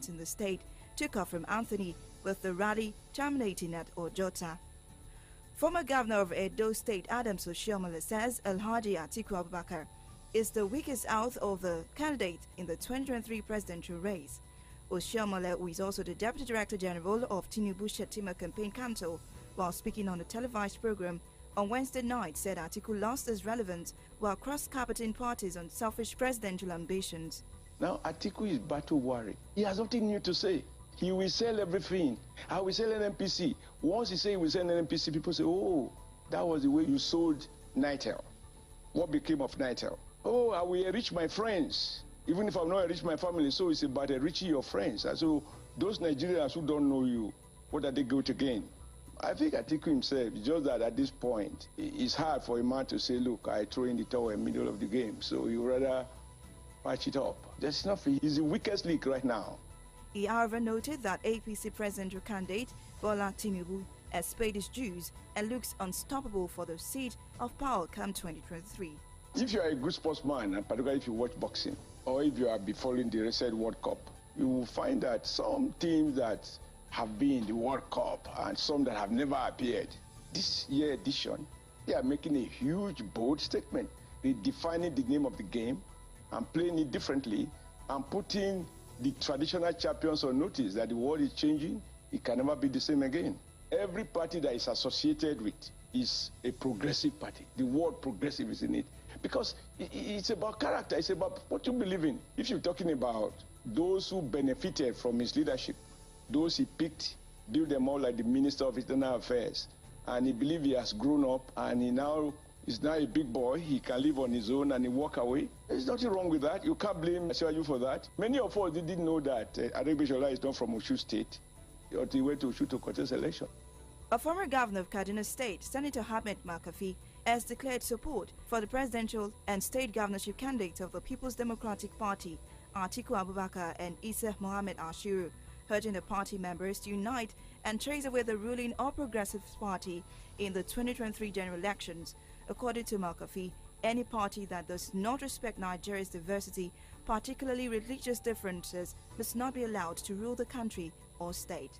in the state took off from Anthony, with the rally terminating at Ojota. Former Governor of Edo State Adams Oshiomhole says Alhaji Atiku Abubakar is the weakest out of the candidates in the 2023 presidential race. Oshiomhole, who is also the Deputy Director General of Tinubu Shettima Campaign Council, while speaking on a televised program on Wednesday night, said Atiku lost his relevance while cross-carpeting parties on selfish presidential ambitions. Now Atiku is battle worried. He has nothing new to say. He will sell everything. I will sell an NPC. Once he say he will sell an NPC, people say, oh, that was the way you sold Nitel. What became of Nitel? Oh, I will enrich my friends. Even if I'm not enrich my family, so it's about enriching your friends. And so those Nigerians who don't know you, what are they going to gain? I think Atiku himself, just that at this point, it's hard for a man to say, look, I throw in the towel in the middle of the game. So you rather patch it up. There's nothing. He's the weakest link right now. He, however, noted that APC presidential candidate Bola Tinubu has paid his dues and looks unstoppable for the seat of power come 2023. If you are a good sportsman, and particularly if you watch boxing, or if you have been following the recent World Cup, you will find that some teams that have been in the World Cup and some that have never appeared, this year edition, they are making a huge, bold statement, redefining the name of the game and playing it differently and putting the traditional champions on notice that the world is changing, it can never be the same again. Every party that is associated with is a progressive party. The word progressive is in it. Because it's about character, it's about what you believe in. If you're talking about those who benefited from his leadership, those he picked, built them all like the Minister of Internal Affairs, and he believes he has grown up and he now is now a big boy, he can live on his own and he walk away. There's nothing wrong with that. You can't blame Asiwaju for that. Many of us didn't know that Adegbeshola is not from Osun State until he went to Osun to contest election. A former governor of Kaduna State, Senator Ahmed Makafi, has declared support for the presidential and state governorship candidates of the People's Democratic Party, Atiku Abubakar and Isa Mohammed Ashiru, urging the party members to unite and chase away the ruling All Progressives Party in the 2023 general elections. According to Makafi, any party that does not respect Nigeria's diversity, particularly religious differences, must not be allowed to rule the country or state.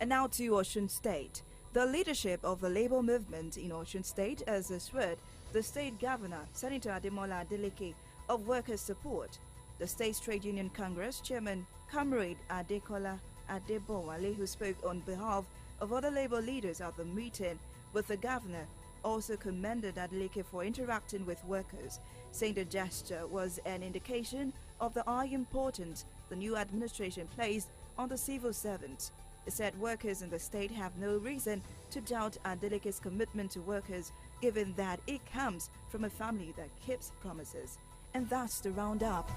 And now to Osun State. The leadership of the Labour movement in Osun State has assured the state governor, Senator Ademola Adeleke, of workers' support. The State's Trade Union Congress chairman, Comrade Adekola Adebowale, who spoke on behalf of other Labour leaders at the meeting with the governor, also commended Adeleke for interacting with workers, saying the gesture was an indication of the high importance the new administration placed on the civil servants. He said workers in the state have no reason to doubt Adeleke's commitment to workers, given that it comes from a family that keeps promises. And that's the roundup.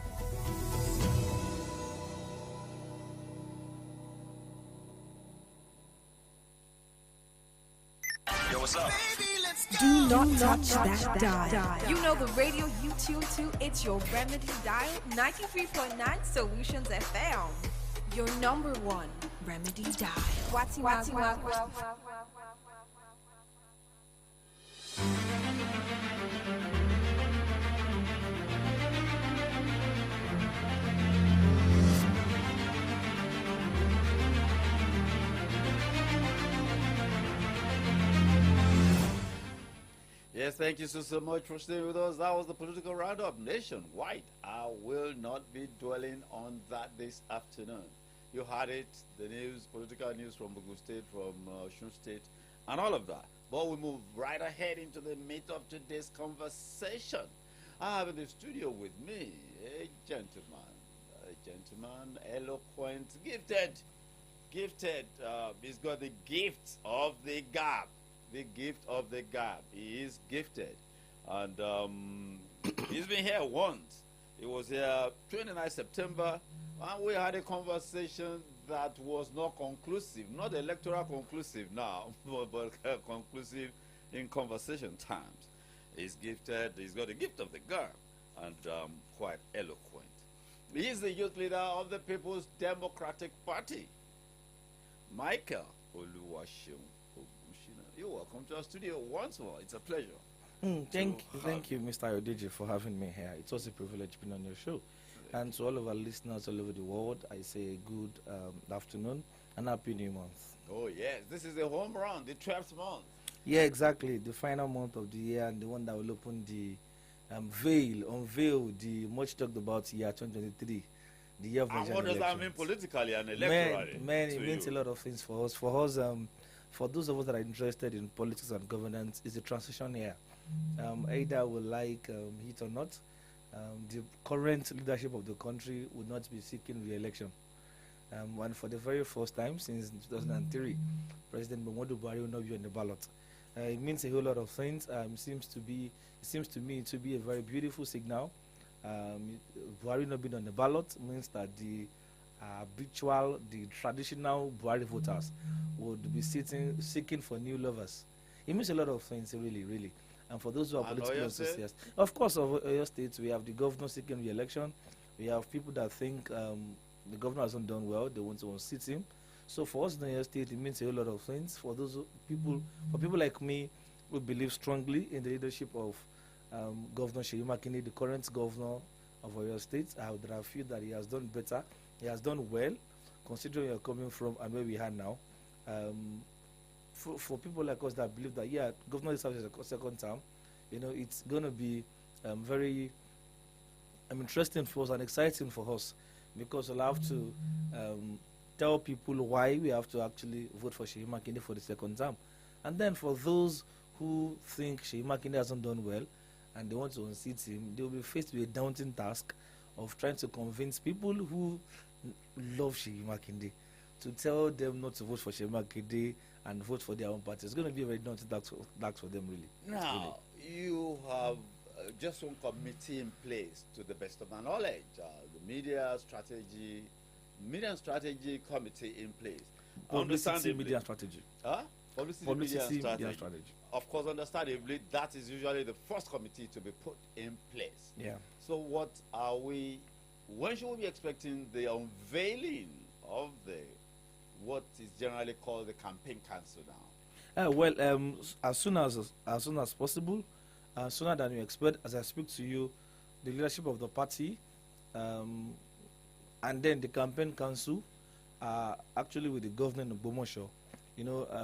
Yo, what's up? Do not touch that dial. You know the radio you tune to, it's your Remedy Dial, 93.9 Solutions FM. Your number one Remedy Dial. What's Yes, thank you so much for staying with us. That was the political roundup nationwide. I will not be dwelling on that this afternoon. You heard it, the news, political news from Ogun State, from Osun State, and all of that. But we move right ahead into the meat of today's conversation. I have in the studio with me a gentleman, eloquent, gifted. He's got the gift of the gab. The gift of the gab. He is gifted. And he's been here once. He was here 29 September, and we had a conversation that was not conclusive, not electoral conclusive now, but conclusive in conversation times. He's gifted, he's got the gift of the gab, and quite eloquent. He is the youth leader of the People's Democratic Party, Michael Oluwaseun. You're welcome to our studio once more. It's a pleasure. Thank you, Mr. Odeji, for having me here. It's also a privilege being on your show. And to all of our listeners all over the world, I say good afternoon and happy new month. Oh, yes. This is the home run, the 12th month. Yeah, exactly. The final month of the year and the one that will open the unveil the much talked about year 2023, the year of And Nigerian what does that mean elections. politically and electorally? Man, it to means a you? lot of things for us. For us, for those of us that are interested in politics and governance, it's a transition year. Either we like it or not, the current leadership of the country would not be seeking re-election. And for the very first time since 2003, President Muhammadu Buhari will not be on the ballot. It means a whole lot of things. It seems to me to be a very beautiful signal. Buhari not being on the ballot means that the the traditional Buhari voters would be seeking for new lovers. It means a lot of things, really, really. And for those who are And political Oyo State? enthusiasts, of course, of Oyo State, we have the governor seeking re-election. We have people that think the governor hasn't done well; they want to unseat him. So for us in Oyo State, it means a whole lot of things. For people like me, who believe strongly in the leadership of Governor Seyi Makinde, the current governor of Oyo State, I would feel that he has done better. He has done well, considering where you're coming from and where we are now. For people like us that believe that, yeah, governor is having a second term, it's going to be very interesting for us and exciting for us, because we'll have to tell people why we have to actually vote for Seyi Makinde for the second term. And then for those who think Seyi Makinde hasn't done well and they want to unseat him, they will be faced with a daunting task of trying to convince people who love Seyi Makinde to tell them not to vote for Seyi Makinde and vote for their own party. It's going to be a very daunting task for them, really. Now, you have just one committee in place, to the best of my knowledge, the Media and Strategy Committee in place. Publicity, media, strategy. Huh? Publicity, media, and media, strategy. Of course, understandably, that is usually the first committee to be put in place. Yeah. So when should we be expecting the unveiling of what is generally called the campaign council now? As soon as possible, sooner than you expect. As I speak to you, the leadership of the party, and then the campaign council, actually with the governor in Ogbomoso,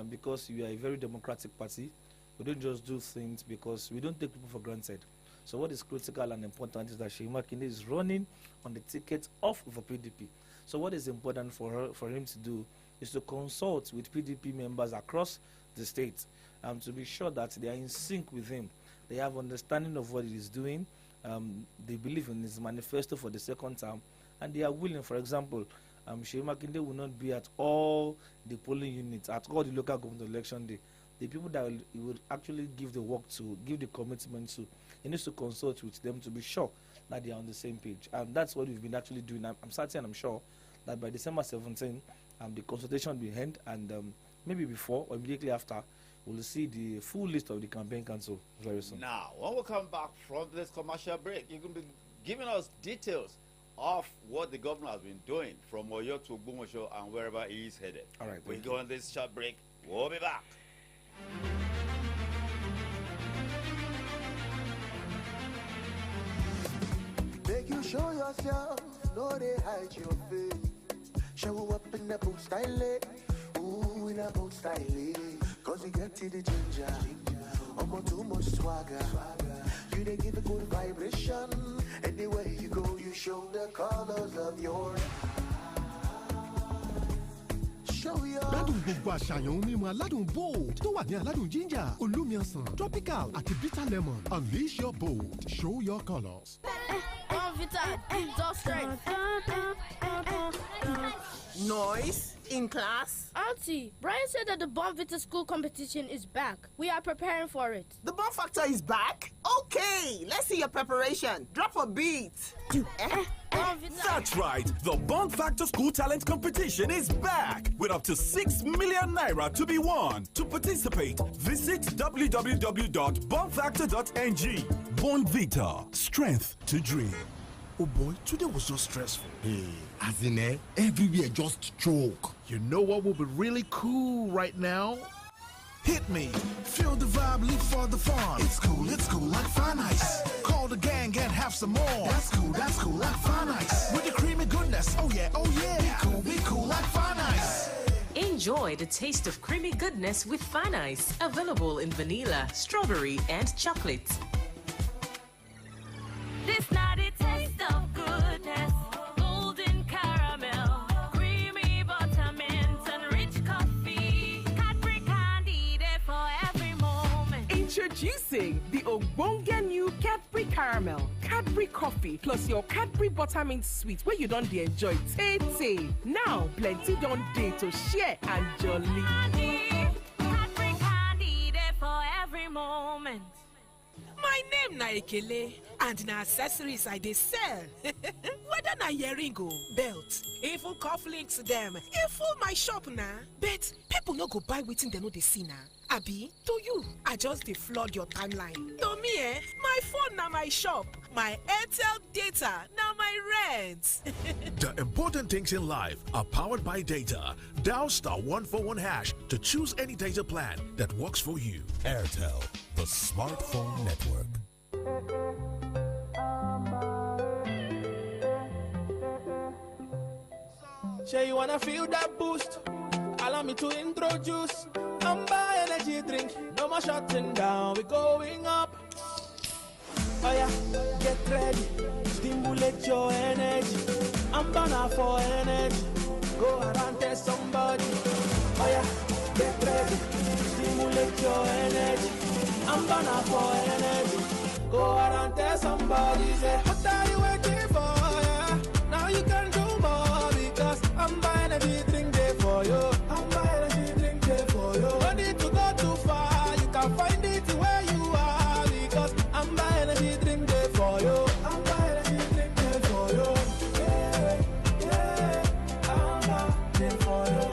because we are a very democratic party, we don't just do things because we don't take people for granted. So what is critical and important is that Seyi Makinde is running on the ticket of the PDP. So what is important for him to do is to consult with PDP members across the state, to be sure that they are in sync with him. They have understanding of what he is doing. They believe in his manifesto for the second term, and they are willing. For example, Seyi Makinde will not be at all the polling units, at all the local government election day. The people that he would actually give the work to, give the commitment to, he needs to consult with them to be sure that they are on the same page. And that's what we've been actually doing. I'm certain and I'm sure that by December 17, the consultation will end, and maybe before or immediately after, we'll see the full list of the campaign council very soon. Now, when we come back from this commercial break, you're going to be giving us details of what the governor has been doing from Oyo to Ogbomoso and wherever he is headed. All right. We go on this short break. We'll be back. Make you show yourself, no they hide your face. Show up in the boot style, ooh, in a boot style. Cause you get to the ginger, almost too much swagger. You they give a good vibration. Anywhere you go, you show the colors of your. Ládùn gbogbo àṣàyàn mímu aládùn bold tó wà ní aládùn ginger, olómi ọsàn, tropical àti bitter lemon. Unleash your bold, show your colors. Noise in class. Auntie, Brian said that the Bonvita school competition is back. We are preparing for it. The Bon Factor is back? Okay, let's see your preparation. Drop a beat. That's right. The Bond Factor School Talent Competition is back with up to 6 million naira to be won. To participate, visit www.bondfactor.ng. Bond Vita, strength to dream. Oh boy, today was so stressful. Hey, as in everywhere just choke. You know what will be really cool right now? Hit me, feel the vibe, leap for the fun. It's cool like Fun Ice. Call the gang and have some more. That's cool like Fun Ice. With the creamy goodness, oh yeah. Be cool like Fun Ice. Enjoy the taste of creamy goodness with Fun Ice. Available in vanilla, strawberry, and chocolate. This night it tastes of goodness. Golden caramel, creamy buttermint, and rich coffee. Cadbury candy there for every moment. Introducing the Ogbonge new Cadbury Caramel, Cadbury Coffee, plus your Cadbury Buttermint Sweet, where you don't enjoy tay. Now, plenty don't day to share and jolly. Cadbury candy there for every moment. My name na Ekele, and na accessories I dey sell. Whether na earring o, belt, even cufflinks dem, e full my shop na. But people no go buy wetin dem no dey see na. Abi, to you, I just dey flood your timeline. To me, my phone na my shop, my Airtel data na my rent. The important things in life are powered by data. Dial *141# to choose any data plan that works for you. Airtel, the smartphone network. Shay, you wanna feel that boost? Allow me to introduce Amber energy drink. No more shutting down, we're going up. Oh yeah, get ready, stimulate your energy. Amber now for energy. Go around tell somebody. Oh yeah, get ready, stimulate your energy. Amber now for energy. Go around tell somebody. Say, what are you waiting for? Yeah, now you can do more because Amber energy drink there for you. Amber energy drink there for you. No need to go too far, you can find it where you are because Amber energy drink there for you. Amber energy drink there for you. Yeah, Amber there for you.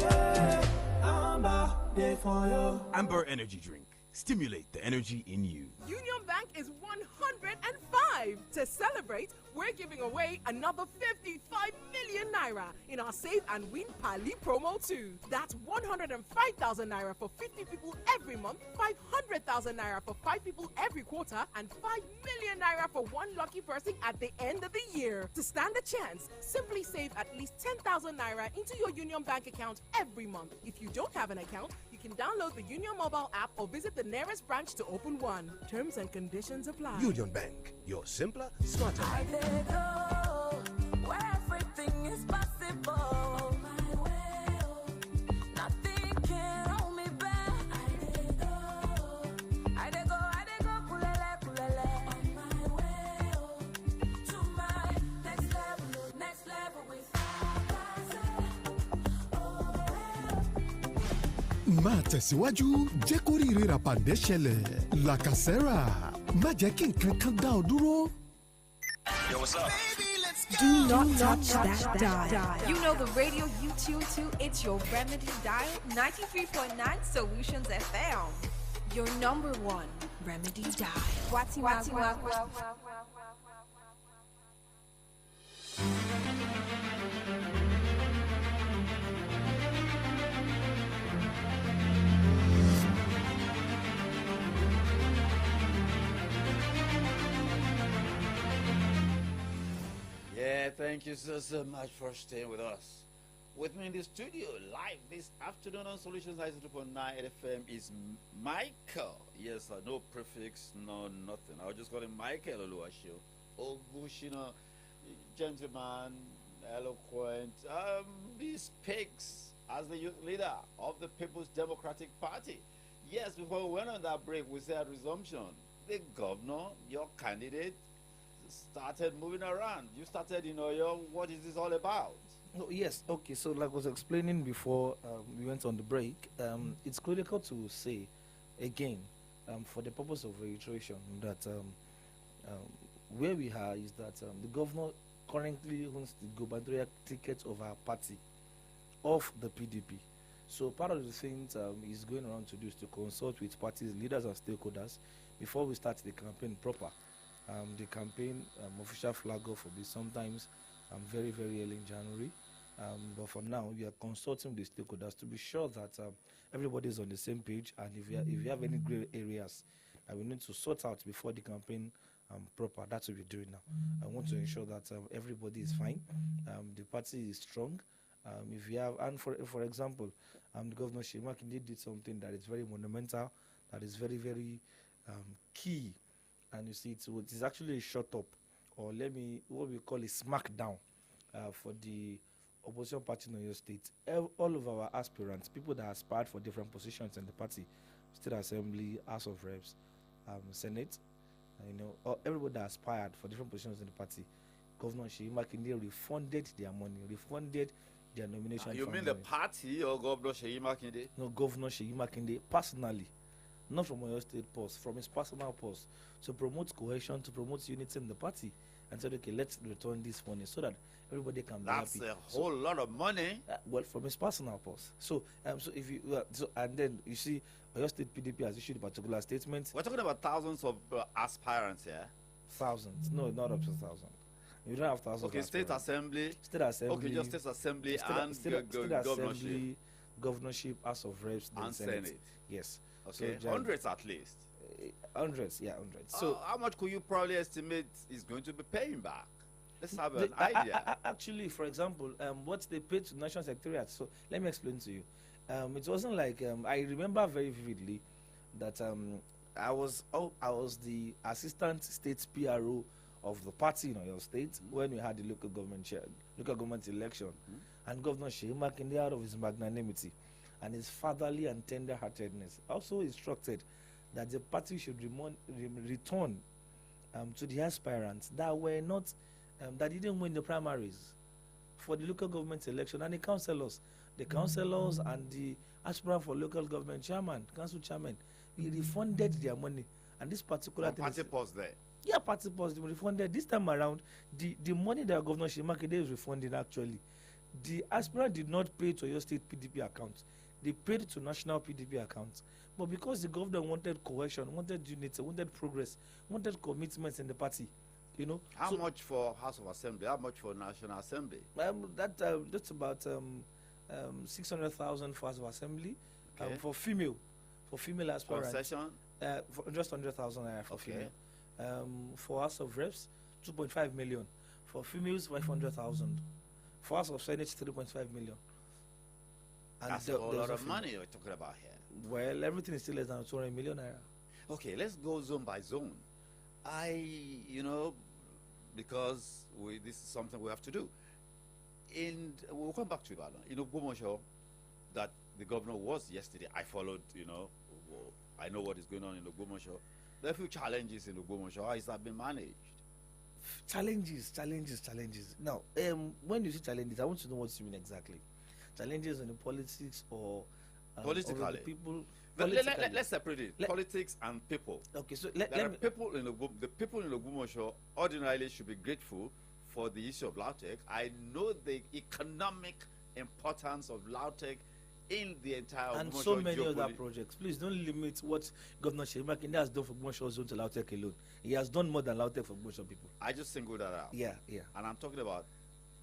Yeah, Amber there for you. Amber energy drink. Stimulate the energy in you. Union Bank is 105. To celebrate, we're giving away another 55 million naira in our Save and Win Pali promo too. That's 105,000 naira for 50 people every month, 500,000 naira for 5 people every quarter, and 5 million naira for one lucky person at the end of the year. To stand a chance, simply save at least 10,000 naira into your Union Bank account every month. If you don't have an account, you can download the Union mobile app or visit the nearest branch to open one. Terms and conditions apply. Union Bank, your simpler, smarter. I did go where everything is possible. My way, nothing can hold me back. I did go, kulele. On my way, to my next level with máa tẹ̀síwájú jẹ́ kó rí rírà pàdé ṣẹlẹ̀ làkàsẹ́rà má jẹ́ kí nǹkan kan dá ọ dúró. Yo, what's up? Do not touch that dial. You know the radio you tune to, it's your Remedy dial, 93.9 Solutions FM. Your number one Remedy dial. Wati. Yeah, thank you so much for staying with us. With me in the studio live this afternoon on Solutions 92.9 FM is Michael. Yes, no prefix, no nothing. I'll just call him Michael Oluwasho. Ogushina, gentleman, eloquent. He speaks as the youth leader of the People's Democratic Party. Yes, before we went on that break, we said resumption. The governor, your candidate, started moving around. You started in Oyo. What is this all about? Oh, yes, okay. So like I was explaining before we went on the break, it's critical to say again, for the purpose of reiteration, that where we are is that the governor currently owns the gubernatorial ticket of our party, of the PDP. So part of the things he's going around to do is to consult with parties, leaders and stakeholders before we start the campaign proper. The campaign official flag off will be sometimes very, very early in January. But for now, we are consulting with the stakeholders to be sure that everybody is on the same page. And if you have any gray areas that we need to sort out before the campaign proper, that's what we're doing now. I want to ensure that everybody is fine. The party is strong. If you have, and for example, the Governor Seyi Makinde did something that is very monumental, that is very, very key. And you see, it is actually a shut up, or what we call a smackdown for the opposition party in your state. All of our aspirants, people that aspired for different positions in the party, State Assembly, House of Reps, Senate, everybody that aspired for different positions in the party, Governor Seyi Makinde refunded their money, refunded their nomination. You mean the party or Governor Seyi Makinde? No, Governor Seyi Makinde personally, not from Oyo State purse, from his personal purse, to promote cohesion, to promote unity in the party, and said, okay, let's return this money so that everybody can be happy. That's a whole lot of money. Well, from his personal purse. So, if you and then you see, Oyo State PDP has issued a particular statement. We're talking about thousands of aspirants here. Thousands? No, not up to 1,000. You don't have thousands. Okay, State Assembly. State Assembly. Okay, just State Assembly and State governorship. Assembly, governorship, House of Reps, and Senate. Yes. Okay, so, hundreds at least. Hundreds, yeah, hundreds. So, how much could you probably estimate is going to be paying back? Let's have an idea. Actually, for example, what they paid to National Secretariat. So let me explain to you. It wasn't like I remember very vividly that I was the assistant state PRO of the party in Oyo State when we had the local government election, and Governor Seyi Makinde, out of his magnanimity and his fatherly and tender-heartedness, also instructed that the party should return to the aspirants that were not that didn't win the primaries for the local government election, and the councillors and the aspirant for local government council chairman, we refunded their money. And this particular thing, party pause there. Yeah, party pause, they refunded. This time around, the money that Governor Seyi Makinde is refunding, actually, the aspirant did not pay to your state PDP account. They paid to national PDP accounts. But because the governor wanted cohesion, wanted unity, wanted progress, wanted commitments in the party, How much for House of Assembly? How much for National Assembly? That's about 600,000 for House of Assembly. Okay. For female aspirants. Concession? For just 100,000 naira for female. For House of Reps, 2.5 million. For females, 500,000. For House of Senate, 3.5 million. And that's a whole lot of money we're talking about here. Well, everything is still less than 200 million naira. Okay, let's go zone by zone. Because this is something we have to do. And we'll come back to Ibadan. Ogbomoso, that the governor was yesterday. I followed, I know what is going on in Ogbomoso. There are a few challenges in Ogbomoso. How is that being managed? Challenges. Now, when you say challenges, I want to know what you mean exactly. Challenges in the politics or politically? Or the people. Let's separate it. Politics and people. Okay, so people in the people in Ogbomoso ordinarily should be grateful for the issue of LAUTECH. I know the economic importance of LAUTECH in the entire and so many other projects. Please don't limit what Governor Seyi Makinde has done for Ogbomoso zone to LAUTECH alone. He has done more than LAUTECH for Ogbomoso people. I just singled that out. Yeah. And I'm talking about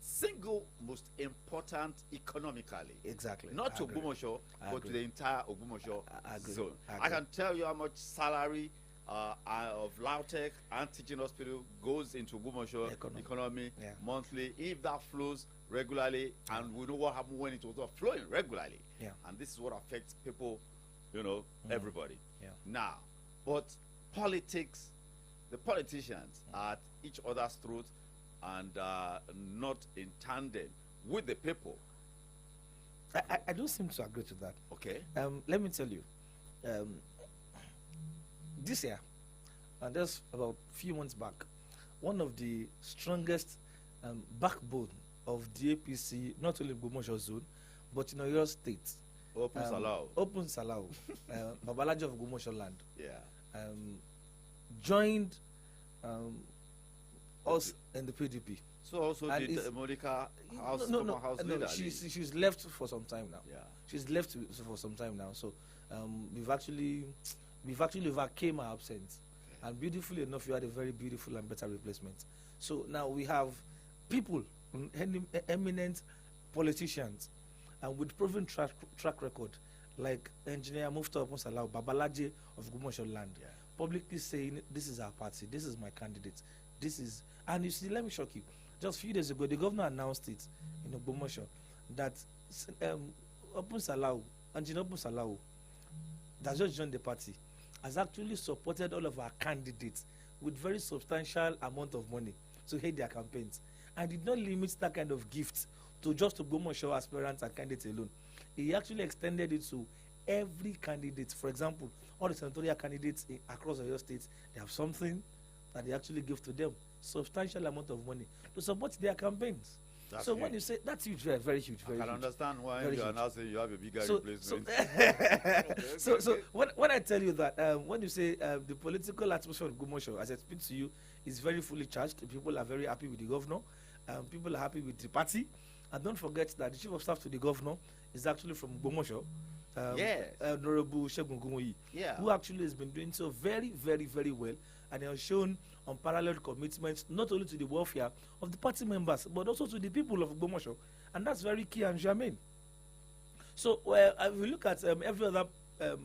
single most important economically. Exactly. Not to Ogbomoso, but to the entire Ogbomoso zone. I can tell you how much salary of LAUTECH and teaching hospital goes into Ogbomoso economy monthly, if that flows regularly, and we know what happened when it was not flowing regularly. Yeah. And this is what affects people, everybody. Yeah. Now, but politics, the politicians are at each other's throat and not in tandem with the people. I don't seem to agree to that. Okay. Let me tell you, this year, and just about a few months back, one of the strongest backbone of the APC, not only in Ogbomoso zone, but in Oyo State. Open Salau. Babalaji of Ogbomoso land. Yeah. Joined us in the PDP. So also did Monica House leader. She's left for some time now. Yeah. She's left for some time now. So we've actually overcame our absence. Okay. And beautifully enough, you had a very beautiful and better replacement. So now we have people, eminent politicians and with proven track record, like Engineer Mufta Salau Babalaje of Gumosho Land, publicly saying, this is our party, this is my candidate, this is, and you see, let me shock you, just a few days ago, the governor announced it in Gumosho that Opun Salau, Engineer Opun Salau, that just joined the party, has actually supported all of our candidates with very substantial amount of money to head their campaigns, and did not limit that kind of gift to just Gumosho aspirants and candidates alone. He actually extended it to every candidate. For example, all the senatorial candidates across Oyo State, they have something that they actually give to them, substantial amount of money to support their campaigns. That's so huge. when you say that's huge, very, very huge, very I can huge. understand why Very you are huge. now saying you have a bigger So- replacement. So when I tell you that when you say the political atmosphere of Gumosho, as I speak to you, is very fully charged. People are very happy with the governor. People are happy with the party. And don't forget that the chief of staff to the governor is actually from Gumosho. Yes. Honorable Shegun Gumoyi, Yeah. who actually has been doing so very, very, very well, and he has shown unparalleled commitment not only to the welfare of the party members but also to the people of Gumosho, and that's very key and germane. So if we look at every other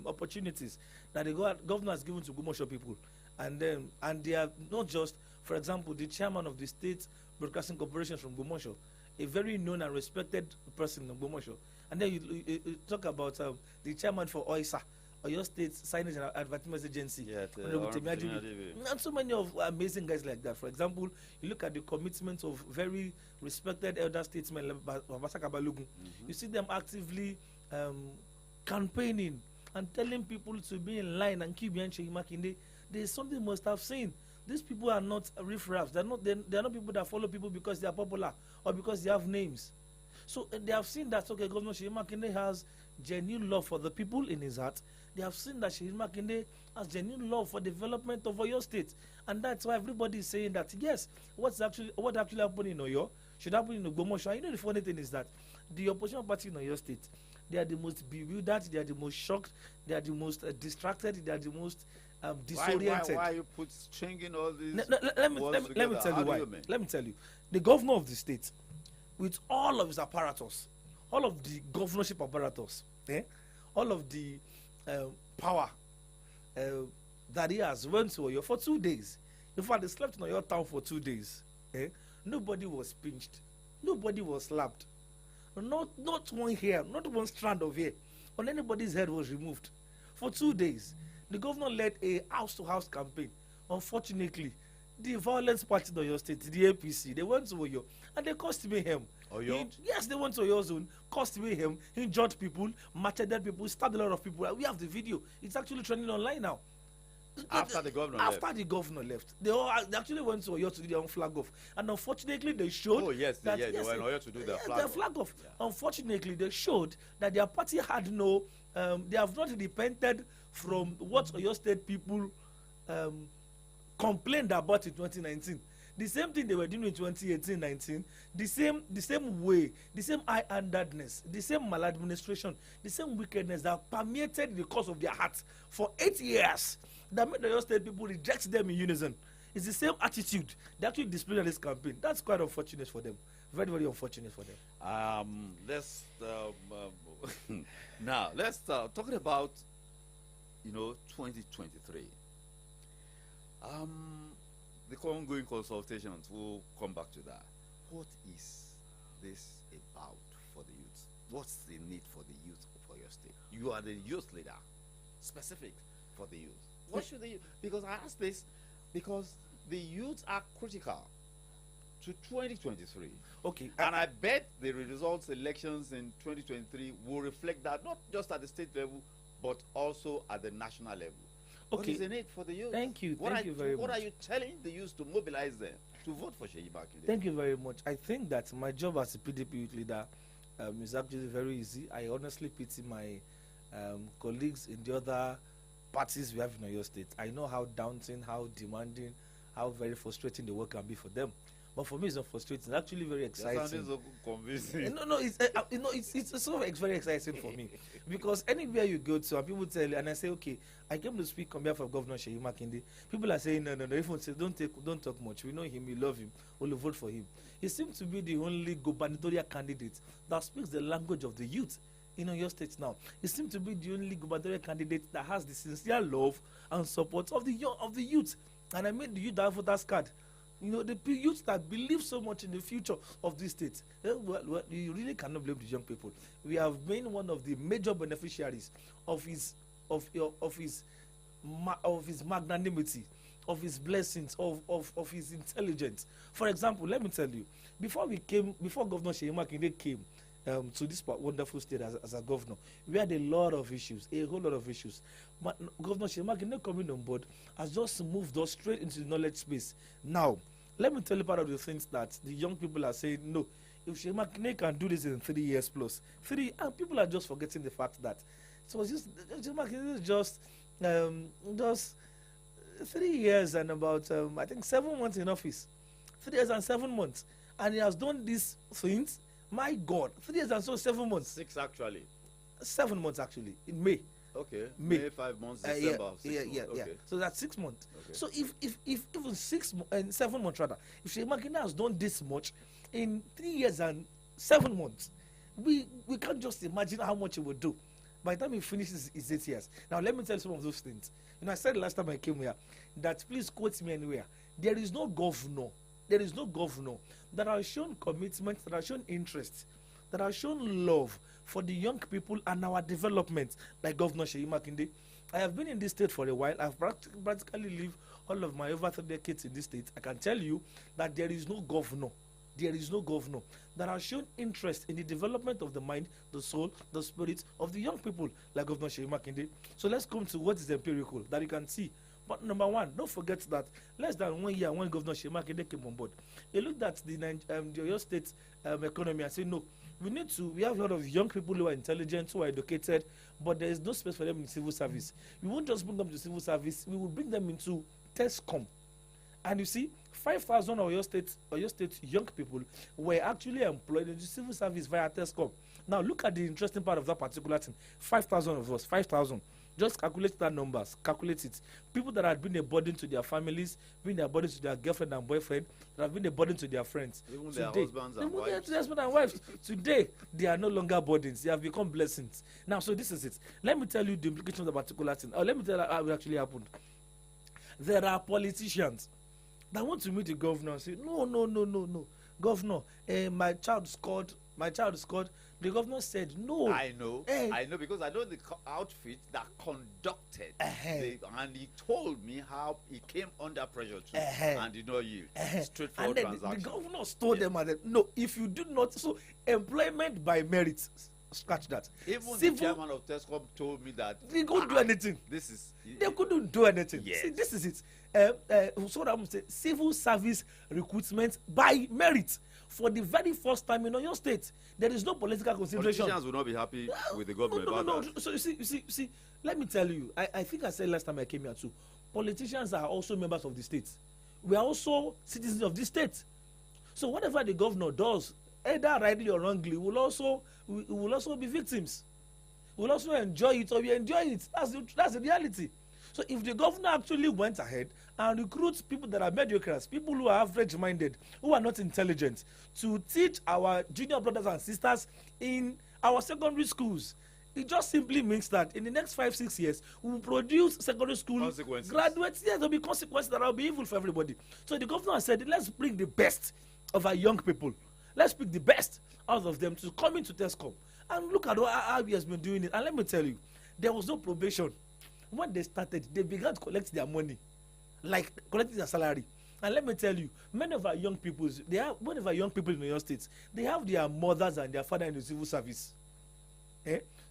opportunities that the governor has given to Gumosho people, and they are not just, for example, the chairman of the State Broadcasting Corporation from Gumosho, a very known and respected person in Gumosho, and then you talk about the chairman for OISA, Oyo State Signage and Advertisement Agency, Honorable Temi Ajibi. And so many of amazing guys like that. For example, you look at the commitment of very respected elder statesmen like Babasaka Balogun. You see them actively campaigning and telling people to be in line and keep behind Sheyi Makinde. There is something you must have seen. These people are not riffraffs. They're not people that follow people because they are popular or because they have names. So they have seen that, okay, Governor Sheyi Makinde has genuine love for the people in his heart. They have seen that Sheyi Makinde has genuine love for development of Oyo State. And that's why everybody is saying that, yes, what actually happened in Oyo should happen in Ogbomoso. And you know the funny thing is that the opposition party in Oyo State, they are the most bewildered, they are the most shocked, they are the most distracted, they are the most disoriented. Why you put stringing all these Let me tell you why. Let me tell you. The governor of the state, with all of his apparatus, all of the governorship apparatus, all of the power that he has, went to Oyo for 2 days. In fact, they slept in Oyo town for 2 days. Nobody was pinched. Nobody was slapped. Not one hair, not one strand of hair on anybody's head was removed. For 2 days, the governor led a house-to-house campaign. Unfortunately, the violence party in Oyo State, the APC, they went to Oyo and they caused mayhem. Oyo? Yes, they went to Oyo zone, caused mayhem, injured people, macheted people, stabbed a lot of people. We have the video. It's actually trending online now. After the governor left, they actually went to Oyo to do their own flag off, and unfortunately they showed. Oh yes, they were in Oyo to do their flag off. Unfortunately, they showed that their party had no. They have not repented from what Oyo State people complained about in 2019. The same thing they were doing in 2018-19, the same way, the same high-handedness, the same maladministration, the same wickedness that permeated the cause of their hearts for 8 years, that made the Oyo State people reject them in unison. It's the same attitude they actually displayed in this campaign. That's quite unfortunate for them. Very, very unfortunate for them. Let's now let's talking about 2023. The ongoing consultations, we'll come back to that. What is this about for the youth? What's the need for the youth for your state? You are the youth leader, specific for the youth. What should the youth? Because I ask this because the youth are critical to 2023. Okay. And I bet the results elections in 2023 will reflect that, not just at the state level, but also at the national level. Okay. What is the need for the youth? Thank you. What What are you telling the youth to mobilize them to vote for Sheyi Makinde? Thank you very much. I think that my job as a PDP youth leader is actually very easy. I honestly pity my colleagues in the other parties we have in Oyo State. I know how daunting, how demanding, how very frustrating the work can be for them. But for me, it's not frustrating. It's actually very You're exciting. sounding so convincing. No, it's so very exciting for me because anywhere you go to and people tell you, and I say, okay, I came to speak on behalf of Governor Seyi Makinde. People are saying, no. Even say, don't talk much. We know him, we love him, we'll vote for him. He seems to be the only gubernatorial candidate that speaks the language of the youth in your state now. He seems to be the only gubernatorial candidate that has the sincere love and support of the youth. And I made the youth that voters card. The youth that believe so much in the future of this state. Well, you really cannot blame the young people. We have been one of the major beneficiaries of his magnanimity, of his blessings, of his intelligence. For example, let me tell you, before Governor Seyi Makinde came to this wonderful state as a governor, we had a whole lot of issues. But Governor Seyi Makinde coming on board has just moved us straight into the knowledge space. Now, let me tell you part of the things that the young people are saying, no, if Seyi Makinde can do this in 3 years plus, and people are just forgetting the fact that so Seyi Makinde is just 3 years and about I think 7 months in office. 3 years and 7 months, and he has done these things. My God, 3 years and 7 months. 6 actually. 7 months actually in May. Okay. May 5 months, December. Yeah. So that's 6 months. Okay. So if even 7 months rather, if Seyi Makinde has done this much in 3 years and 7 months, we can't just imagine how much he will do by the time he finishes his 8 years. Now let me tell you some of those things. I said last time I came here that please quote me anywhere. There is no governor that has shown commitment, that has shown interest, that has shown love for the young people and our development like Governor Seyi Makinde. I have been in this state for a while. I've practically lived all of my over 3 decades in this state. I can tell you that there is no governor that has shown interest in the development of the mind, the soul, the spirit of the young people like Governor Seyi Makinde. So let's come to what is empirical that you can see. But number one, don't forget that less than 1 year when Governor Seyi Makinde came on board, he looked at the Oyo State economy and said, no, we have a lot of young people who are intelligent, who are educated, but there is no space for them in civil service. We won't just bring them to civil service, we will bring them into TESCOM. And you see, 5,000 Oyo State young people were actually employed in the civil service via TESCOM. Now look at the interesting part of that particular thing. 5,000 of us, 5,000. Just calculate that numbers, calculate it. People that have been a burden to their families, been a burden to their girlfriend and boyfriend, that have been a burden to their friends. Even their husbands and wives. Their husbands and wives. Today, they are no longer burdens. They have become blessings. Now, so this is it. Let me tell you the implications of the particular thing. Let me tell you how it actually happened. There are politicians that want to meet the governor and say, no. Governor, my child scored. The governor said no. I know because I know the outfit that conducted and he told me how he came under pressure too and did not yield. Straightforward and then transaction. The governor told them that no, if you do not, so employment by merit, scratch that. Even the chairman of TESCOM told me that they couldn't do anything. They couldn't do anything. Yes. See, this is it. So what I'm saying, civil service recruitment by merit. For the very first time in Oyo State, there is no political consideration. Politicians will not be happy with the government about that. So you see, let me tell you, I think I said last time I came here too, politicians are also members of the state. We are also citizens of this state. So whatever the governor does, either rightly or wrongly, we will also be victims. We will also enjoy it or we enjoy it. That's the reality. So if the governor actually went ahead and recruits people that are mediocres, people who are average-minded, who are not intelligent, to teach our junior brothers and sisters in our secondary schools, it just simply means that in the next 5-6 years, we will produce secondary school graduates. Yes, there will be consequences that will be evil for everybody. So the governor said, let's bring the best of our young people. Let's pick the best out of them to come into TESCOM. And look at how he has been doing it. And let me tell you, there was no probation. When they started, they began to collect their money, like collecting their salary. And let me tell you, many of our young people in Oyo State, they have their mothers and their father in the civil service.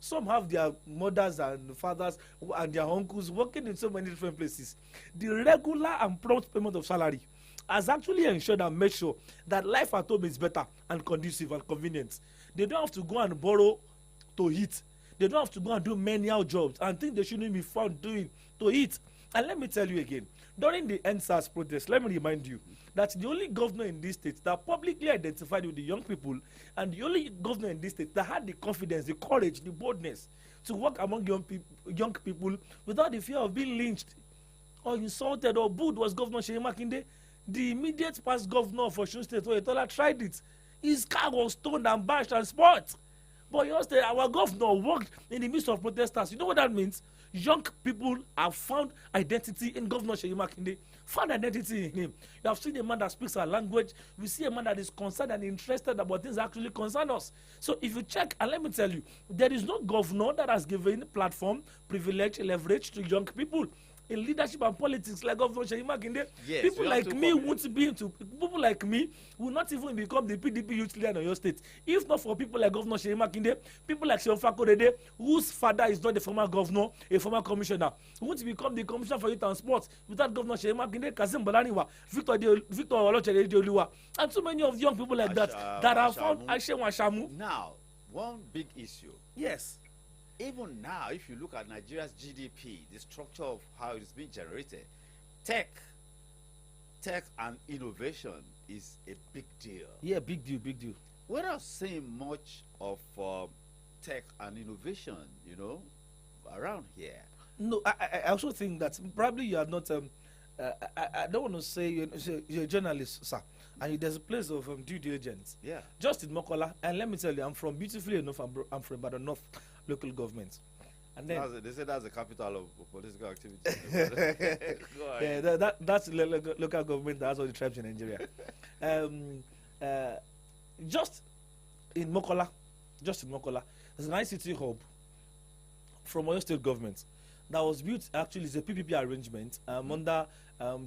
Some have their mothers and fathers and their uncles working in so many different places. The regular and prompt payment of salary has actually ensured and made sure that life at home is better and conducive and convenient. They don't have to go and borrow to eat. They don't have to go and do menial jobs and think they shouldn't be found doing to eat. And let me tell you again, during the NSAS protest, let me remind you that the only governor in this state that publicly identified with the young people, and the only governor in this state that had the confidence, the courage, the boldness to work among young people without the fear of being lynched or insulted or booed was Governor Seyi Makinde. The immediate past governor of Osun State, Oyetola, tried it. His car was stoned and bashed and spoiled. But yesterday, our governor worked in the midst of protesters. You know what that means? Young people have found identity in Governor Seyi Makinde, found identity in him. You have seen a man that speaks our language. We see a man that is concerned and interested about things that actually concern us. So if you check, and let me tell you, there is no governor that has given platform, privilege, leverage to young people in leadership and politics like Governor Seyi Makinde. Yes, people like me won't be into. People like me will not even become the PDP youth leader in your state. If not for people like Governor Seyi Makinde, people like Seun Fakorede, whose father is not a former governor, a former commissioner, won't become the commissioner for youth and sports without Governor Seyi Makinde, Kazeem Balaniwa, Victor Olochede Oluwa, and so many of young people like that have found Ashewu Ashamu. Now, one big issue. Yes. Even now, if you look at Nigeria's GDP, the structure of how it's being generated, tech and innovation is a big deal. Yeah, big deal, big deal. We're not seeing much of tech and innovation, around here. No, I also think that probably you are not. I don't want to say you're a journalist, sir, and there's a place of due diligence. Yeah. Just in Mokola, and let me tell you, I'm from beautifully enough. I'm from Ibadan North local government, and then they say that's the capital of political activity. Yeah, that's local government that has all the tribes in Nigeria. Just in Mokola, there's an ICT hub from Oyo State government that was built. Actually, it's a PPP arrangement under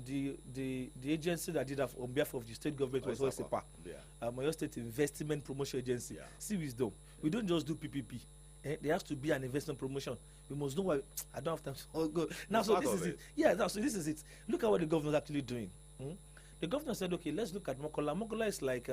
the agency that did that on behalf of the state government was OSEPA, Oyo State Investment Promotion Agency. Yeah. See wisdom. We don't just do PPP. There has to be an investment promotion. We must know why. I don't have time. Oh, go now. So this is it. Yeah. So this is it. Look at what the governor is actually doing. The governor said, "Okay, let's look at Mokola. Mokola is like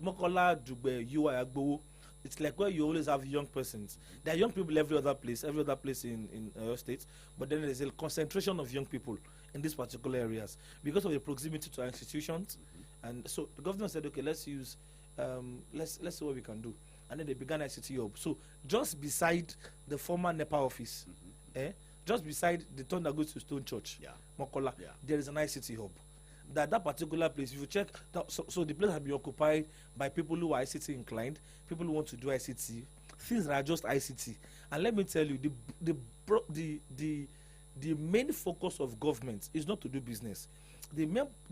Mokola, Dugbe, UI, Agbo. It's like where you always have young persons. There are young people every other place in Oyo State, but then there's a concentration of young people in these particular areas because of the proximity to our institutions. And so the governor said, okay, let's use, let's see what we can do. And then they began ICT hub. So just beside the former NEPA office, just beside the turn that goes to Stone Church, Mokola, there is an ICT hub. That particular place, if you check, so the place has been occupied by people who are ICT inclined, people who want to do ICT, things that are just ICT. And let me tell you, the main focus of government is not to do business. The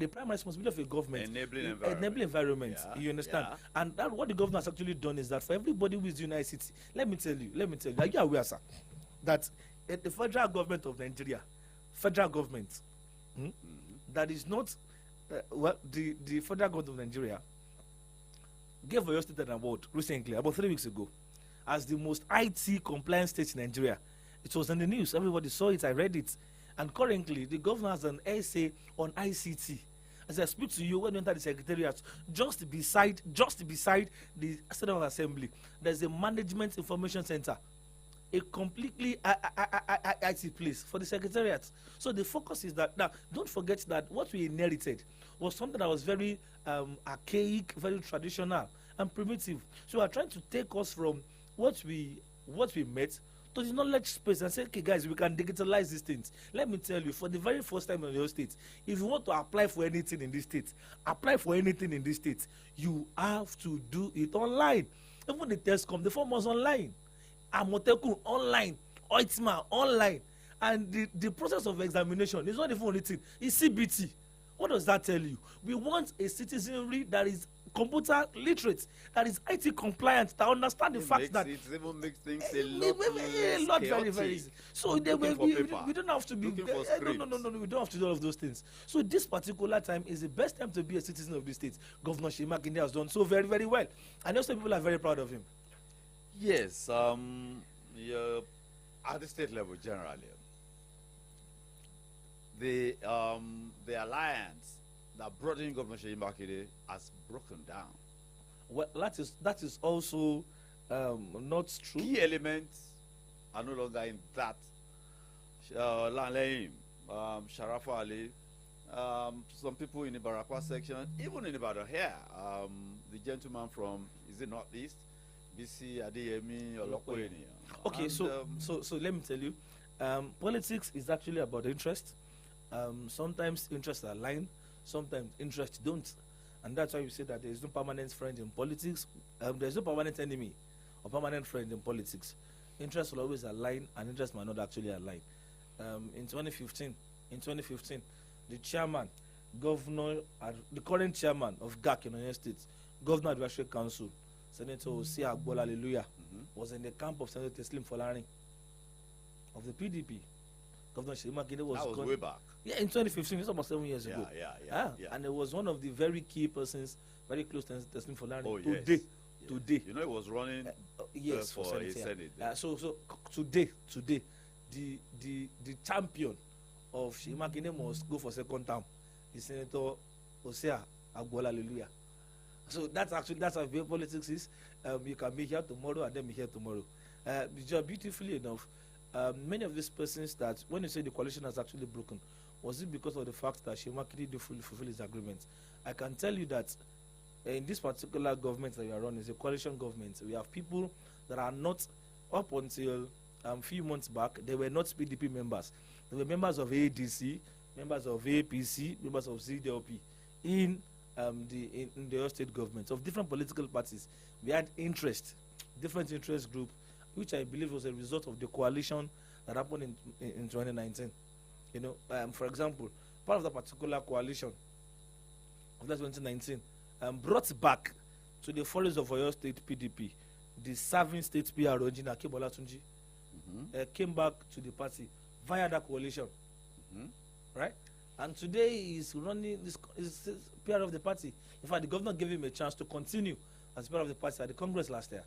primary responsibility of a government enabling environment. You understand? And that what the government has actually done is that for everybody who is doing ICT, let me tell you, are you aware, sir, that the federal government of Nigeria, that is not the federal government of Nigeria gave Oyo State an award recently, about 3 weeks ago, as the most IT compliant state in Nigeria. It was in the news. Everybody saw it. I read it. And currently, the governor has an essay on ICT. As I speak to you, when you enter the secretariat, just beside the State of Assembly, there's a management information center, a completely IT place for the secretariat. So the focus is that. Now, don't forget that what we inherited was something that was very archaic, very traditional and primitive. So we are trying to take us from what we met to the knowledge space and say, okay, guys, we can digitalize these things. Let me tell you, for the very first time in your state, if you want to apply for anything in this state, you have to do it online. Even the test the form was online. Amotekun online, Oitma online, and the process of examination is not even only thing, it's CBT. What does that tell you? We want a citizenry that is computer literate, that is IT compliant, that understand the fact that it even makes things a lot very, very easy. So we don't have to be no, we don't have to do all of those things. So this particular time is the best time to be a citizen of the state. Governor Seyi Makinde has done so very, very well, and also people are very proud of him. Yes, at the state level generally, the alliance that brought in Governor Seyi Makinde has broken down. Well, that is also not true. Key elements are no longer in that line. Sharafa Ali, some people in the Barakwa section, even in Ibadan here, the gentleman from, is it Northeast? BC Adeyemi Olokoyeni. Okay, And, so let me tell you, politics is actually about interest. Sometimes interests align, sometimes interests don't, and that's why we say that there is no permanent friend in politics. There is no permanent enemy or permanent friend in politics. Interests will always align, and interests might not actually align. In 2015, the chairman, governor, the current chairman of GAC in Oyo State, Governor Advisory Council, Senator Osia Agbola Hallelujah, was in the camp of Senator Teslim Folari of the PDP. Governor Seyi Makinde was, that was way back. Yeah, in 2015, it's almost 7 years ago. Yeah. And it was one of the very key persons, very close to Teslim Folari. Oh, today. yes. Today. You know, he was running yes, for a Senate. So today, the champion of Seyi Makinde must go for second term. The Senator Osia Agbola Hallelujah. So that's how politics is. You can be here tomorrow and then be here tomorrow. Beautifully enough, many of these persons that, when you say the coalition has actually broken, was it because of the fact that Seyi Makinde didn't fully fulfill his agreement? I can tell you that in this particular government that we are running, is a coalition government. We have people that are not, up until a few months back, they were not PDP members. They were members of ADC, members of APC, members of CDLP in the Oyo State government of different political parties. We had different interest group, which I believe was a result of the coalition that happened in 2019. You know, for example, part of the particular coalition of that 2019 brought back to the followers of Oyo State PDP the serving state PRO Engineer Akebola Tunji came back to the party via that coalition, right? And today he's running this PR of the party. In fact, the governor gave him a chance to continue as PR of the party at the Congress last year.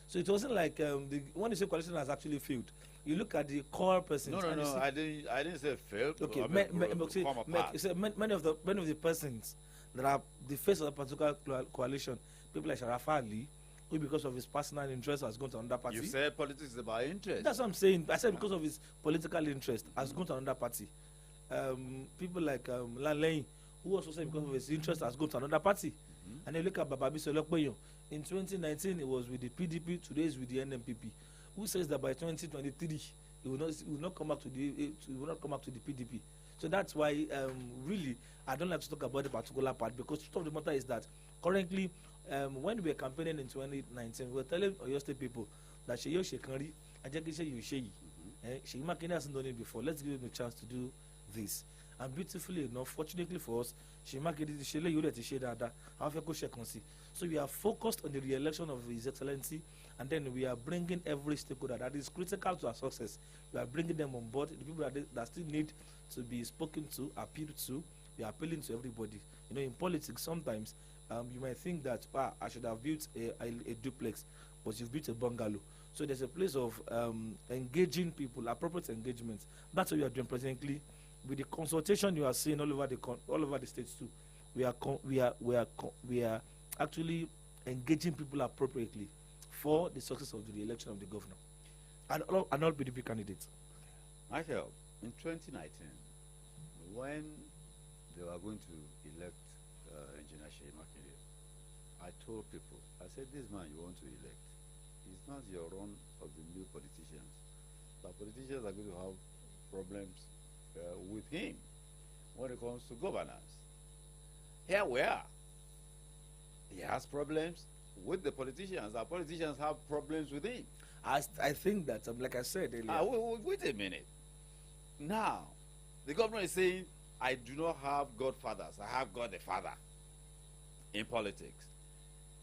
So it wasn't like when you say coalition has actually failed, you look at the core persons. No. I didn't say failed. Okay, many of the persons that are the face of the particular coalition, people like Sharafa Ali, who because of his personal interest has gone to another party. You said politics is about interest. That's what I'm saying. I said because of his political interest has gone to another party. People like Lanley, who also said because of his interest has gone to another party. And then look at Bababi Solokpeyo. In 2019, it was with the PDP. Today is with the NMPP. Who says that by 2023 he will not come back to the PDP? So that's why really I don't like to talk about the particular part, because the truth of the matter is that currently when we were campaigning in 2019, we were telling Oyo State people that Seyi Osekanri, Seyi Makinde hasn't done it before. Let's give him a chance to do this. And beautifully enough, fortunately for us, Seyi Makinde ti ṣe léyìí, ó dẹ̀ ti ṣe dáadáa. Àwọn fẹ́ kó ṣe kàn sí. So we are focused on the re-election of His Excellency, and then we are bringing every stakeholder that is critical to our success. We are bringing them on board. The people that still need to be spoken to, appealed to, we are appealing to everybody. You know, in politics, sometimes you might think that I should have built a duplex, but you've built a bungalow. So there's a place of engaging people, appropriate engagement. That's what we are doing presently. With the consultation you are seeing all over the states too, we are actually engaging people appropriately for the success of the election of the governor and all PDP candidates. Michael, in 2019, when they were going to elect Engineer Seyi Makinde, I told people, I said, this man you want to elect, he's not your run of the new politicians. The politicians are going to have problems with him when it comes to governance. Here we are. He has problems with the politicians. Our politicians have problems with him. I think that, like I said earlier. Wait a minute. Now, the governor is saying, I do not have godfathers. I have God the Father in politics.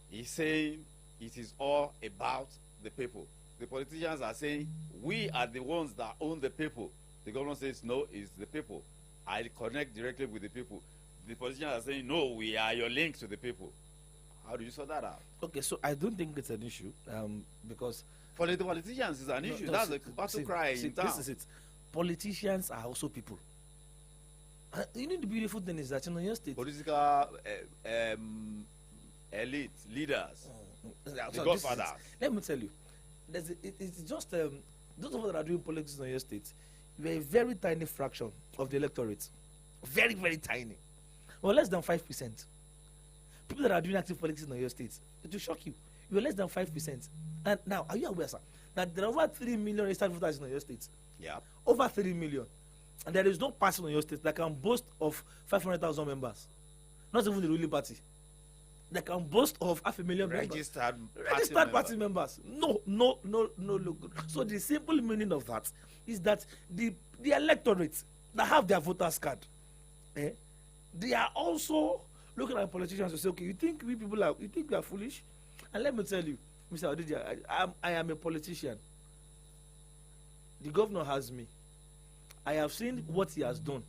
He's saying it is all about the people. The politicians are saying, we are the ones that own the people. The governor says, no, it's the people. I connect directly with the people. The politicians are saying, no, we are your links to the people. How do you sort that out? Okay, so I don't think it's an issue because for the politicians, it's an issue. That's a battle cry in town. This is it. Politicians are also people. You know, the beautiful thing is that in Oyo State, political elite leaders, the godfathers. Let me tell you, it's just those of us that are doing politics in Oyo State. we are a very tiny fraction of the electorate. Very, very tiny. Well, less than 5%. People that are doing active politics in your state, it will shock you. You are less than 5%. And now, are you aware, sir, that there are over 3 million registered voters in your state? Yeah. Over 3 million. And there is no person in your state that can boast of 500,000 members. Not even the ruling party. That can boast of 500,000 members. Registered party members. No. Look. So the simple meaning of that is that the electorate that have their voters card, they are also looking at politicians to say, okay, you think we are foolish? And let me tell you, Mr. Odija, I am a politician. The governor has me. I have seen what he has done.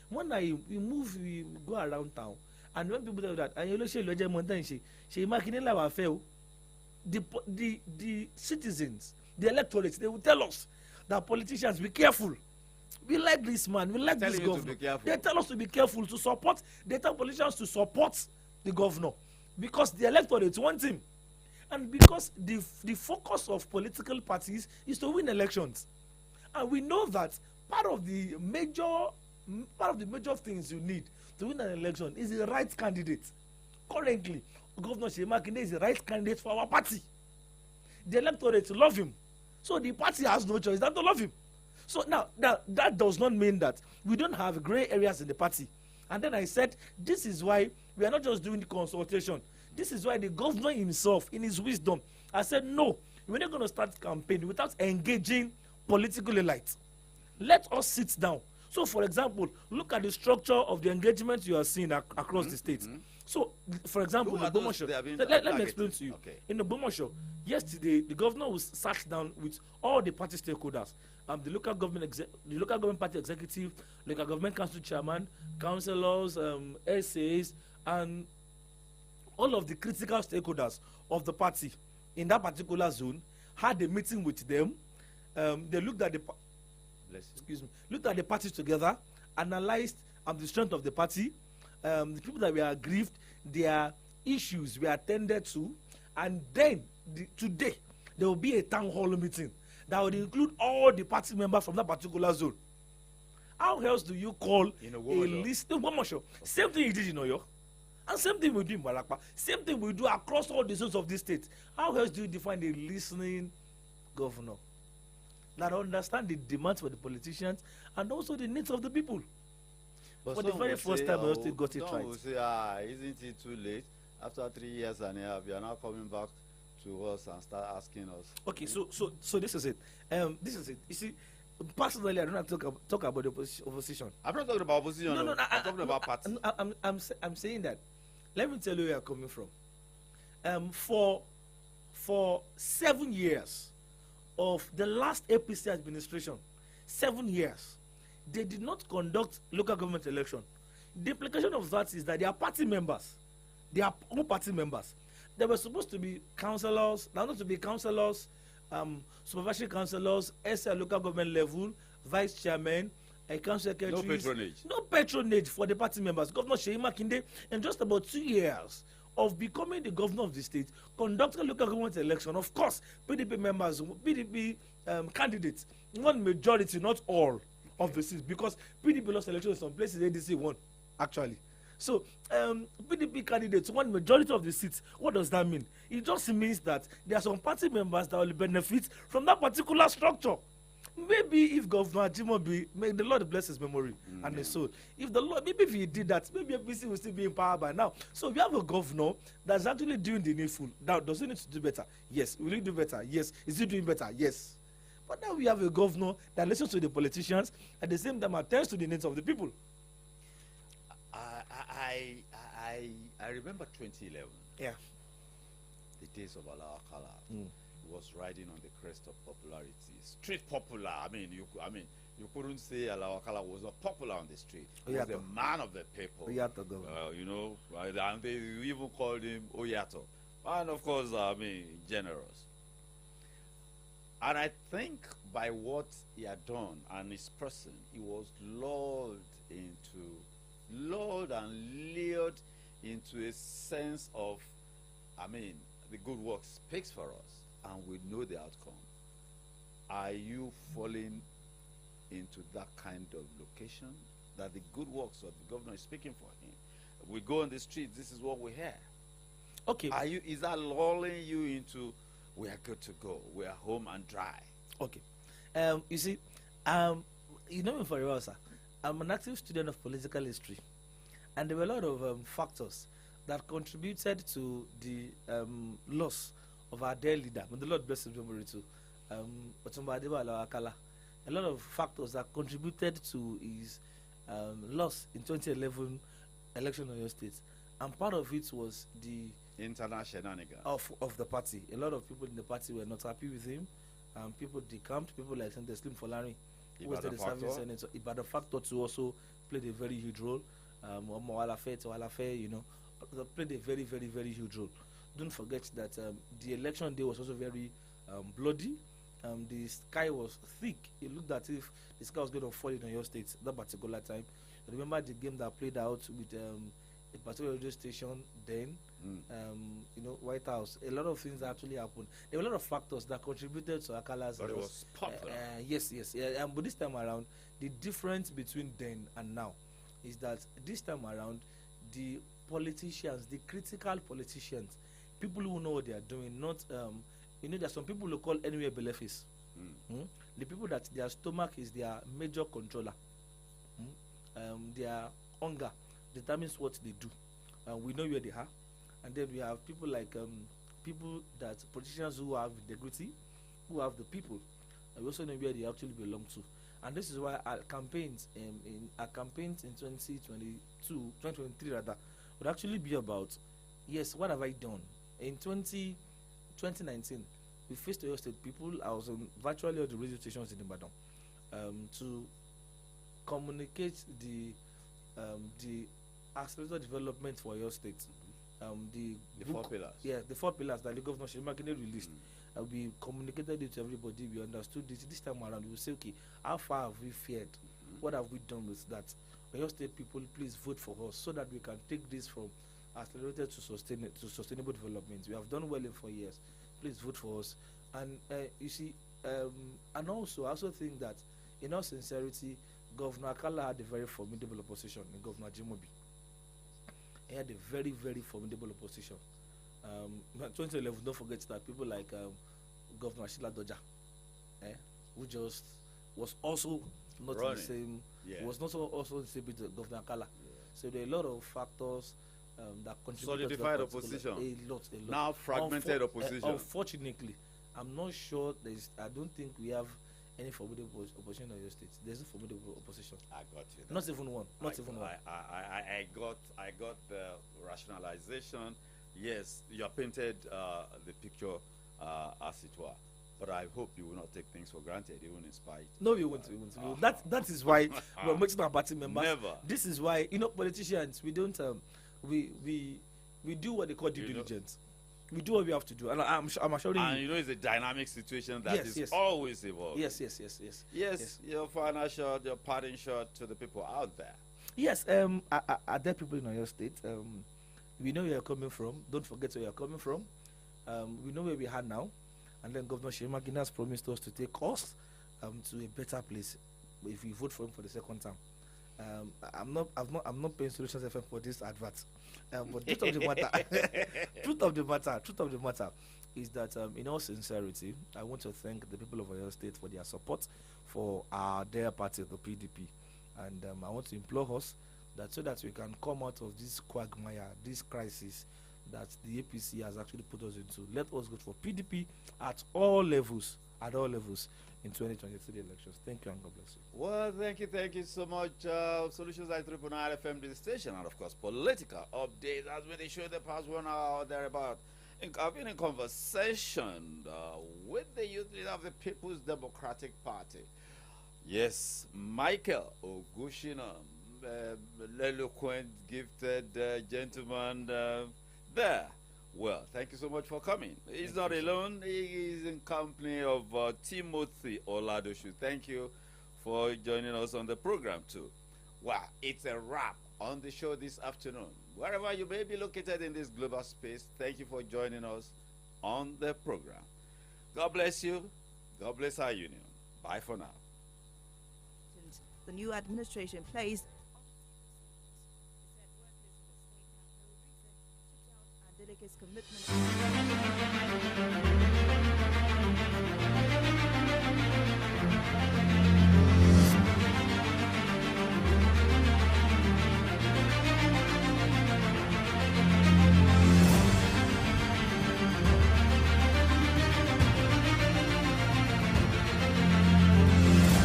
When we go around town, and when people tell that, the citizens, the electorate, they will tell us that politicians, be careful. We like this man, we like this governor. They tell us to be careful, to support. They tell politicians to support the governor because the electorate want him, and because the focus of political parties is to win elections, and we know that part of the major things you need to win an election is the right candidate. Currently, Governor Seyi Makinde is the right candidate for our party. The electorate love him, so the party has no choice than to love him. So now that does not mean that we don't have gray areas in the party. And then I said, this is why we are not just doing the consultation. This is why the governor himself, in his wisdom, has said, no, we're not going to start campaigning without engaging political elite. Let us sit down. So, for example, look at the structure of the engagement you are seeing across the state. So, for example, in Ogbomoso, let me explain to you. Okay. In Ogbomoso, yesterday, the governor was sat down with all the party stakeholders. The local government party executive, local government council chairman, councillors, SAs, and all of the critical stakeholders of the party in that particular zone had a meeting with them. They looked at the parties together, analyzed the strength of the party, the people that were aggrieved, their issues were attended to, and then today there will be a town hall meeting that would include all the party members from that particular zone. How else do you call a list? Same thing you did in Oyo, and same thing we do in Balakpa, same thing we do across all the zones of this state. How else do you define a listening governor that understand the demands for the politicians and also the needs of the people? But for the very first time, we got it right. Some will say, isn't it too late? After 3 years and a half, you are now coming back to us and start asking us. Okay, so this is it. This is it. You see, personally, I don't have to talk about the opposition. I'm not talking about opposition. No, I'm talking about party. I'm saying that. Let me tell you where you're coming from. For 7 years of the last APC administration, 7 years, they did not conduct local government election. The implication of that is that they are party members. They are all party members. There were supposed to be councillors, there not to be councillors, supervisory councillors, SL local government level, vice chairman, a council secretary. No patronage. No patronage for the party members. Governor Seyi Makinde, in just about 2 years of becoming the governor of the state, conducted local government election. Of course, PDP members, PDP candidates won majority, not all of the seats, because PDP lost elections in some places, ADC won, actually. So, PDP candidates won majority of the seats. What does that mean? It just means that there are some party members that will benefit from that particular structure. Maybe if Governor Ajimobi, may the Lord bless his memory and his soul. If the Lord, maybe if he did that, maybe APC will still be in power by now. So we have a governor that's actually doing the needful. Now, does he need to do better? Yes. Will he do better? Yes. Is he doing better? Yes. But now we have a governor that listens to the politicians, at the same time attends to the needs of the people. I remember 2011. Yeah. The days of Alawa Kala. Was riding on the crest of popularity. Street popular. I mean, you couldn't say Alawa Kala was not popular on the street. He was a man of the people. Oyato, you know, and they even called him Oyato. And of course, generous. And I think by what he had done and his person, he was lured into a sense of, the good work speaks for us, and we know the outcome. Are you falling into that kind of location, that the good works of the governor is speaking for him. We go on the streets, this is what we hear. Okay. Is that lulling you into, we are good to go, we are home and dry? Okay. You see, you know me very well, sir. I'm an active student of political history, and there were a lot of factors that contributed to the loss of our dear leader. May the Lord bless his memory too. Otumba Adébáyọ̀ Akala. A lot of factors that contributed to his loss in 2011 election in your state, and part of it was the internal shenanigans of the party. A lot of people in the party were not happy with him. People decamped. People like Senator Slim Folari, who was the serving senator. Ibadan Factor too also played a very huge role. Walafe, you know, played a very, very, very huge role. Don't forget that the election day was also very bloody. The sky was thick. It looked as if the sky was going to fall in your state that particular time. Remember the game that played out with a particular radio station then, you know, White House. A lot of things actually happened. There were a lot of factors that contributed to Akala's. But it was popular. Yes. But this time around, the difference between then and now is that this time around, the politicians, the critical politicians, people who know what they are doing, not you know, there's some people who call anywhere belefis. The people that their stomach is their major controller. Their hunger determines what they do. We know where they are. And then we have people like people that politicians who have integrity, who have the people. And we also know where they actually belong to. And this is why our campaigns in 2023 rather, would actually be about, yes, what have I done? In 2019, we faced Oyo State people. I was on virtually all the radio stations in Ibadan to communicate the accelerated development for Oyo State. The book, 4 pillars. Yeah, the 4 pillars that the governor Seyi Makinde released. We communicated it to everybody. We understood this. This time around, we will say, okay, how far have we fared? What have we done with that? Oyo State people, please vote for us so that we can take this from accelerated to sustainable development. We have done well in 4 years. Please vote for us. And you see, and also, I also think that, in all sincerity, Governor Akala had a very formidable opposition in Governor Jimobi. He had a very, very formidable opposition. 2011, don't forget that people like Governor Sheila Doja, who just was also not in the same, was not also the same with Governor Akala. So there are a lot of factors that contributed solidified to opposition. A lot. Now fragmented opposition. Unfortunately, I'm not sure I don't think we have any formidable opposition in your state. There's no formidable opposition. I got you. Not even one. Not even one. I got the rationalization. Yes, you have painted the picture as it were. But I hope you will not take things for granted, even in spite. No, we won't. That is why we're making our party members. Never. This is why, you know, politicians, we don't we do what they call due diligence. We do what we have to do, and I'm assuring you. And you know, it's a dynamic situation that is always evolving. Yes. Yes, your final shot, your parting shot to the people out there. Yes, are there people in your state? We know where you're coming from. Don't forget where you're coming from. We know where we are now, and then Governor Seyi Makinde has promised us to take us to a better place if we vote for him for the second time. I'm not paying Solutions FM for this advert. But truth of the matter is that in all sincerity, I want to thank the people of Oyo State for their support for their party, the PDP, and I want to implore us that so that we can come out of this quagmire, this crisis that the APC has actually put us into. Let us go for PDP at all levels in 2023 elections. Thank you and God bless you. Well, thank you so much. Solutions at 3.9 FM, the station, and of course, political updates as when they show the past 1 hour or thereabout. I've been in conversation with the youth leader of the People's Democratic Party. Yes, Michael Ogushina, eloquent, gifted gentleman there. Well, thank you so much for coming. He's not alone. He is in company of Timothy Oladoshu. Thank you for joining us on the program too. Wow, it's a wrap on the show this afternoon. Wherever you may be located in this global space, thank you for joining us on the program. God bless you. God bless our union. Bye for now. the new administration placed. Adeleke's commitment